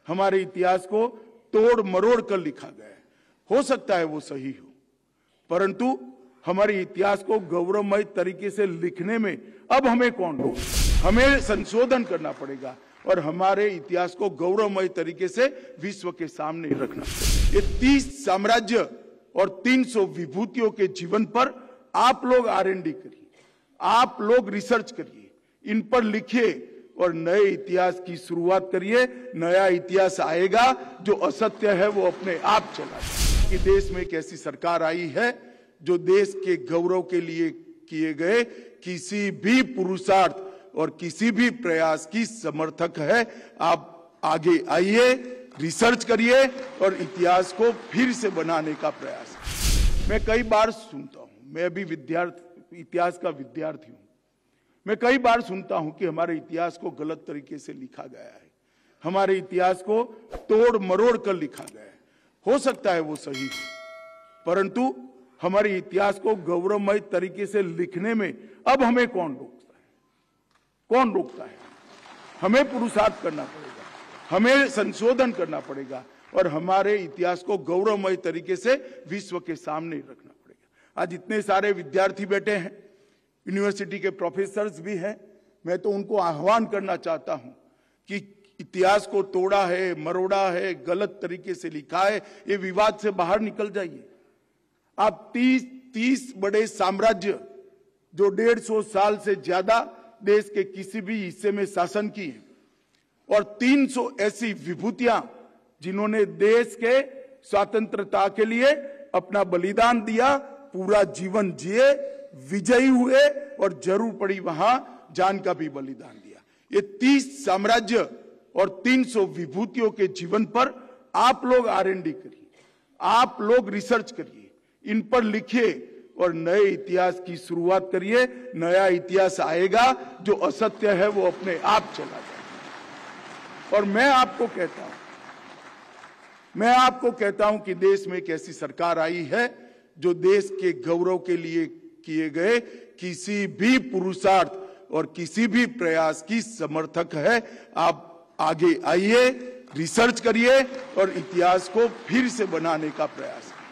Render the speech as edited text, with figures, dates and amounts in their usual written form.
हमारे इतिहास को तोड़ मरोड़ कर लिखा गया है। हो सकता है वो सही हो, परंतु हमारे इतिहास को गौरवमय तरीके से लिखने में अब हमें कौन रोक? हमें संशोधन करना पड़ेगा और हमारे इतिहास को गौरवमय तरीके से विश्व के सामने रखना। ये 30 साम्राज्य और 300 विभूतियों के जीवन पर आप लोग R&D करिए, आप लोग रिसर्च करिए, इन पर लिखिए और नए इतिहास की शुरुआत करिए। नया इतिहास आएगा, जो असत्य है वो अपने आप चला जाएगा। कि देश में एक ऐसी सरकार आई है जो देश के गौरव के लिए किए गए किसी भी पुरुषार्थ और किसी भी प्रयास की समर्थक है। आप आगे आइए, रिसर्च करिए और इतिहास को फिर से बनाने का प्रयास। मैं कई बार सुनता हूं, मैं अभी इतिहास का विद्यार्थी हूं, मैं कई बार सुनता हूं कि हमारे इतिहास को गलत तरीके से लिखा गया है, हमारे इतिहास को तोड़ मरोड़ कर लिखा गया है। हो सकता है वो सही हो, परंतु हमारे इतिहास को गौरवमय तरीके से लिखने में अब हमें कौन रोकता है? कौन रोकता है? हमें पुरुषार्थ करना पड़ेगा, हमें संशोधन करना पड़ेगा और हमारे इतिहास को गौरवमय तरीके से विश्व के सामने रखना पड़ेगा। आज इतने सारे विद्यार्थी बैठे हैं, यूनिवर्सिटी के प्रोफेसर्स भी हैं, मैं तो उनको आह्वान करना चाहता हूं कि इतिहास को तोड़ा है, मरोड़ा है, गलत तरीके से लिखा है, ये विवाद से बाहर निकल जाइए। आप 30 बड़े साम्राज्य जो 150 साल से ज्यादा देश के किसी भी हिस्से में शासन किए और 300 ऐसी विभूतियां जिन्होंने देश के स्वतंत्रता के लिए अपना बलिदान दिया, पूरा जीवन जिए, विजयी हुए और जरूर पड़ी वहां जान का भी बलिदान दिया। ये 30 साम्राज्य और 300 विभूतियों के जीवन पर आप लोग R&D करिए, आप लोग रिसर्च करिए, इन पर लिखिए और नए इतिहास की शुरुआत करिए। नया इतिहास आएगा, जो असत्य है वो अपने आप चला जाएगा। और मैं आपको कहता हूं कि देश में एक ऐसी सरकार आई है जो देश के गौरव के लिए किए गए किसी भी पुरुषार्थ और किसी भी प्रयास की समर्थक है। आप आगे आइए, रिसर्च करिए और इतिहास को फिर से बनाने का प्रयास करिए।